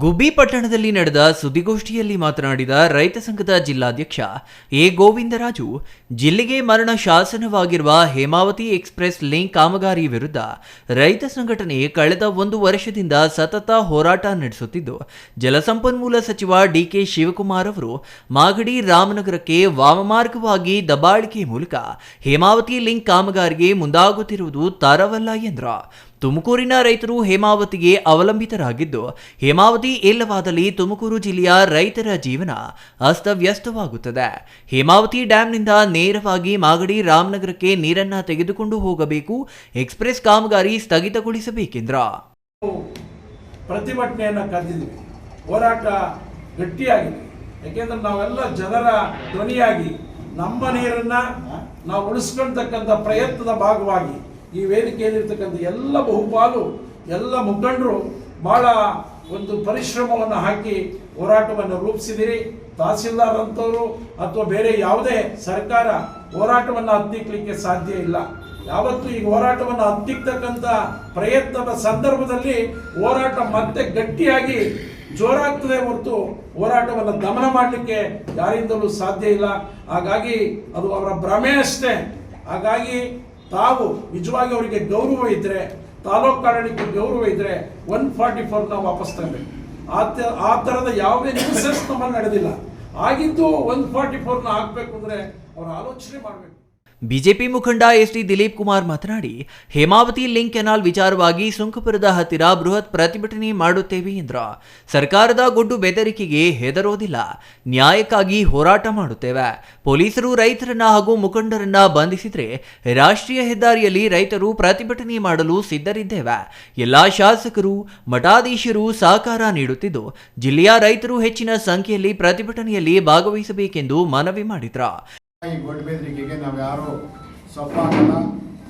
ಗುಬ್ಬಿ ಪಟ್ಟಣದಲ್ಲಿ ನಡೆದ ಸುದ್ದಿಗೋಷ್ಠಿಯಲ್ಲಿ ಮಾತನಾಡಿದ ರೈತ ಸಂಘದ ಜಿಲ್ಲಾಧ್ಯಕ್ಷ ಎ ಗೋವಿಂದರಾಜು, ಜಿಲ್ಲೆಗೆ ಮರಣ ಶಾಸನವಾಗಿರುವ ಹೇಮಾವತಿ ಎಕ್ಸ್‌ಪ್ರೆಸ್ ಲಿಂಕ್ ಕಾಮಗಾರಿ ವಿರುದ್ಧ ರೈತ ಸಂಘಟನೆ ಕಳೆದ 1 ವರ್ಷದಿಂದ ಸತತ ಹೋರಾಟ ನಡೆಸುತ್ತಿದ್ದು, ಜಲಸಂಪನ್ಮೂಲ ಸಚಿವ ಡಿಕೆ ಶಿವಕುಮಾರ್ ಅವರು ಮಾಗಡಿ ರಾಮನಗರಕ್ಕೆ ವಾಮಮಾರ್ಗವಾಗಿ ದಬ್ಬಾಳಿಕೆ ಮೂಲಕ ಹೇಮಾವತಿ ಲಿಂಕ್ ಕಾಮಗಾರಿಗೆ ಮುಂದಾಗುತ್ತಿರುವುದು ತರವಲ್ಲ ಎಂದರು. ತುಮಕೂರಿನ ರೈತರು ಹೇಮಾವತಿಗೆ ಅವಲಂಬಿತರಾಗಿದ್ದು, ಹೇಮಾವತಿ ಇಲ್ಲವಾದಲ್ಲಿ ತುಮಕೂರು ಜಿಲ್ಲೆಯ ರೈತರ ಜೀವನ ಅಸ್ತವ್ಯಸ್ತವಾಗುತ್ತದೆ. ಹೇಮಾವತಿ ಡ್ಯಾಂನಿಂದ ನೇರವಾಗಿ ಮಾಗಡಿ ರಾಮನಗರಕ್ಕೆ ನೀರನ್ನ ತೆಗೆದುಕೊಂಡು ಹೋಗಬೇಕು. ಎಕ್ಸ್‌ಪ್ರೆಸ್ ಕಾಮಗಾರಿ ಸ್ಥಗಿತಗೊಳಿಸಬೇಕೆಂದರು. ಪ್ರತಿಭಟನೆಯನ್ನು ಕರೆದಿದ್ದೀವಿ. ಹೋರಾಟ ಗಟ್ಟಿಯಾಗಿದೆ. ಯಾಕೆಂದ್ರೆ ನಾವೆಲ್ಲ ಜನರ ಧ್ವನಿಯಾಗಿ ನಮ್ಮ ನೀರನ್ನ ನಾವು ಉಳಿಸ್ಕೊಳ್ತಕ್ಕಂಥ ಪ್ರಯತ್ನದ ಭಾಗವಾಗಿ ಈ ವೇದಿಕೆಯಲ್ಲಿರ್ತಕ್ಕಂಥ ಎಲ್ಲ ಬಹುಪಾಲು ಎಲ್ಲ ಮುಖಂಡರು ಬಹಳ ಒಂದು ಪರಿಶ್ರಮವನ್ನು ಹಾಕಿ ಹೋರಾಟವನ್ನು ರೂಪಿಸಿದಿರಿ. ತಹಸೀಲ್ದಾರ್ ಅಂತವರು ಅಥವಾ ಬೇರೆ ಯಾವುದೇ ಸರ್ಕಾರ ಹೋರಾಟವನ್ನು ಹತ್ತಿಕ್ಕಲಿಕ್ಕೆ ಸಾಧ್ಯ ಇಲ್ಲ. ಯಾವತ್ತೂ ಈ ಹೋರಾಟವನ್ನು ಹತ್ತಿಕ್ಕತಕ್ಕಂಥ ಪ್ರಯತ್ನದ ಸಂದರ್ಭದಲ್ಲಿ ಹೋರಾಟ ಮತ್ತೆ ಗಟ್ಟಿಯಾಗಿ ಜೋರಾಗ್ತದೆ ಹೊರತು ಹೋರಾಟವನ್ನು ದಮನ ಮಾಡಲಿಕ್ಕೆ ಯಾರಿಂದಲೂ ಸಾಧ್ಯ ಇಲ್ಲ. ಹಾಗಾಗಿ ಅದು ಅವರ ಭ್ರಮೆ ಅಷ್ಟೇ. ಹಾಗಾಗಿ ತಾವು ನಿಜವಾಗಿ ಅವರಿಗೆ ಗೌರವ ಇದ್ದರೆ, ತಾಲೂಕು ಆಡಳಿತಕ್ಕೆ ಗೌರವ ಇದ್ದರೆ 144 ವಾಪಸ್ ತರಬೇಕು. ಆ ಥರದ ಯಾವುದೇ ನ್ಯೂಸೆನ್ಸ್ ನಮ್ಮಲ್ಲಿ ನಡೆದಿಲ್ಲ. ಆಗಿದ್ದು 144 ಹಾಕಬೇಕು ಅಂದರೆ ಅವರು ಆಲೋಚನೆ ಮಾಡಬೇಕು. ಬಿಜೆಪಿ ಮುಖಂಡ ಎಸ್‌ಟಿ ದಿಲೀಪ್ ಕುಮಾರ್ ಮಾತನಾಡಿ, ಹೇಮಾವತಿ ಲಿಂಕ್ ಕೆನಾಲ್ ವಿಚಾರವಾಗಿ ಸುಂಕಪುರದ ಹತ್ತಿರ ಬೃಹತ್ ಪ್ರತಿಭಟನೆ ಮಾಡುತ್ತೇವೆ ಎಂದರು. ಸರ್ಕಾರದ ಗೊಡ್ಡು ಬೆದರಿಕೆಗೆ ಹೆದರೋದಿಲ್ಲ, ನ್ಯಾಯಕ್ಕಾಗಿ ಹೋರಾಟ ಮಾಡುತ್ತೇವೆ. ಪೊಲೀಸರು ರೈತರನ್ನ ಹಾಗೂ ಮುಖಂಡರನ್ನ ಬಂಧಿಸಿದ್ರೆ ರಾಷ್ಟ್ರೀಯ ಹೆದ್ದಾರಿಯಲ್ಲಿ ರೈತರು ಪ್ರತಿಭಟನೆ ಮಾಡಲು ಸಿದ್ಧರಿದ್ದೇವೆ. ಎಲ್ಲಾ ಶಾಸಕರು, ಮಠಾಧೀಶರು ಸಹಕಾರ ನೀಡುತ್ತಿದ್ದು, ಜಿಲ್ಲೆಯ ರೈತರು ಹೆಚ್ಚಿನ ಸಂಖ್ಯೆಯಲ್ಲಿ ಪ್ರತಿಭಟನೆಯಲ್ಲಿ ಭಾಗವಹಿಸಬೇಕೆಂದು ಮನವಿ ಮಾಡಿದರು. ಈ ಗೊಡ್ಡು ಬೆದರಿಕೆಗೆ ನಾವು ಯಾರು ಸೊಪ್ಪಾಗಲ್ಲ.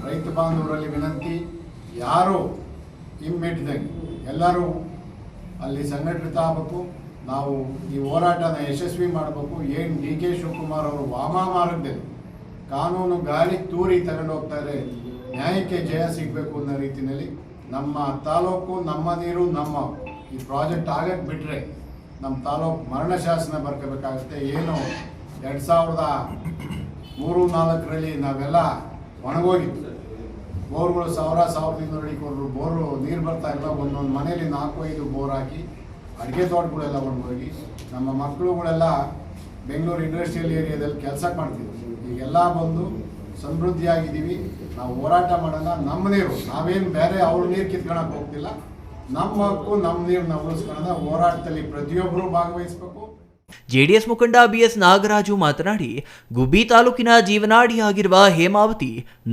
ರೈತ ಬಾಂಧವರಲ್ಲಿ ವಿನಂತಿ, ಯಾರು ಹಿಮ್ಮೆಟ್ಟಿದಂಗೆ ಎಲ್ಲರೂ ಅಲ್ಲಿ ಸಂಘಟಿತ ಆಗಬೇಕು. ನಾವು ಈ ಹೋರಾಟನ ಯಶಸ್ವಿ ಮಾಡಬೇಕು. ಏನು ಡಿ ಕೆ ಶಿವಕುಮಾರ್ ಅವರು ವಾಮಮಾರ್ಗದಲ್ಲಿ ಕಾನೂನು ಗಾಳಿ ತೂರಿ ತಗೊಂಡು ಹೋಗ್ತಾರೆ, ನ್ಯಾಯಕ್ಕೆ ಜಯ ಸಿಗಬೇಕು ಅನ್ನೋ ರೀತಿಯಲ್ಲಿ ನಮ್ಮ ತಾಲೂಕು ನಮ್ಮ ನೀರು ನಮ್ಮ ಈ ಪ್ರಾಜೆಕ್ಟ್ ಆಗಕ್ಕೆ ಬಿಟ್ಟರೆ ನಮ್ಮ ತಾಲೂಕು ಮರಣ ಶಾಸನ ಬರ್ಕೋಬೇಕಾಗುತ್ತೆ. ಏನು 2003-4ರಲ್ಲಿ ನಾವೆಲ್ಲ ಒಣಗೋಗಿತ್ತು. ಬೋರ್ಗಳು 1000-1500 ಅಡಿ ಕೊಟ್ಟರು, ಬೋರು ನೀರು ಬರ್ತಾ ಇಲ್ಲ. ಒಂದೊಂದು ಮನೇಲಿ 4-5 ಬೋರ್ ಹಾಕಿ ಅಡುಗೆ ತೋಟಗಳೆಲ್ಲ ಒಣಗೋಗಿ ನಮ್ಮ ಮಕ್ಕಳುಗಳೆಲ್ಲ ಬೆಂಗಳೂರು ಇಂಡಸ್ಟ್ರಿಯಲ್ ಏರಿಯಾದಲ್ಲಿ ಕೆಲಸ ಮಾಡ್ತಿದ್ವಿ. ಈಗೆಲ್ಲ ಬಂದು ಸಮೃದ್ಧಿಯಾಗಿದ್ದೀವಿ. ನಾವು ಹೋರಾಟ ಮಾಡೋಣ. ನಮ್ಮ ನೀರು ನಾವೇನು ಬೇರೆ ಅವ್ರ ನೀರು ಕಿತ್ಕೊಳಕ್ಕೆ ಹೋಗ್ತಿಲ್ಲ. ನಮ್ಮ ಹಕ್ಕು ನಮ್ಮ ನೀರು ನಾವು ಉಳಿಸ್ಕೊಳ್ಳೋಣ. ಹೋರಾಟದಲ್ಲಿ ಪ್ರತಿಯೊಬ್ಬರೂ ಭಾಗವಹಿಸಬೇಕು. ಜೆಡಿಎಸ್ ಮುಖಂಡ ಬಿಎಸ್ ನಾಗರಾಜು ಮಾತನಾಡಿ, ಗುಬ್ಬಿ ತಾಲೂಕಿನ ಜೀವನಾಡಿಯಾಗಿರುವ ಹೇಮಾವತಿ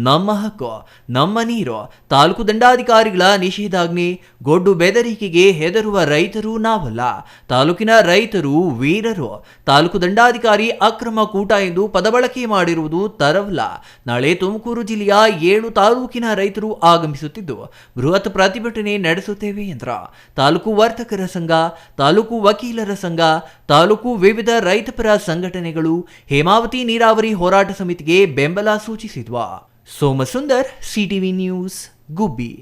ನಮ್ಮ ಹಕ್ಕು, ನಮ್ಮ ನೀರು. ತಾಲೂಕು ದಂಡಾಧಿಕಾರಿಗಳ ನಿಷೇಧಾಜ್ಞೆ, ಗೊಡ್ಡು ಬೆದರಿಕೆಗೆ ಹೆದರುವ ರೈತರು ನಾವಲ್ಲ. ತಾಲೂಕಿನ ರೈತರು ವೀರರು. ತಾಲೂಕು ದಂಡಾಧಿಕಾರಿ ಅಕ್ರಮ ಕೂಟ ಎಂದು ಪದಬಳಕೆ ಮಾಡಿರುವುದು ತರವಲ್ಲ. ನಾಳೆ ತುಮಕೂರು ಜಿಲ್ಲೆಯ 7 ತಾಲೂಕಿನ ರೈತರು ಆಗಮಿಸುತ್ತಿದ್ದು, ಬೃಹತ್ ಪ್ರತಿಭಟನೆ ನಡೆಸುತ್ತೇವೆ ಎಂದರು. ತಾಲೂಕು ವರ್ತಕರ ಸಂಘ, ತಾಲೂಕು ವಕೀಲರ ಸಂಘ, ತಾಲೂಕು ವಿವಿಧ ರೈತಪರ ಸಂಘಟನೆಗಳು ಹೇಮಾವತಿ ನೀರಾವರಿ ಹೋರಾಟ ಸಮಿತಿಗೆ ಬೆಂಬಲ ಸೂಚಿಸಿದ್ವು. ಸೋಮಸುಂದರ್, ಸಿಟಿವಿ ನ್ಯೂಸ್, ಗುಬ್ಬಿ.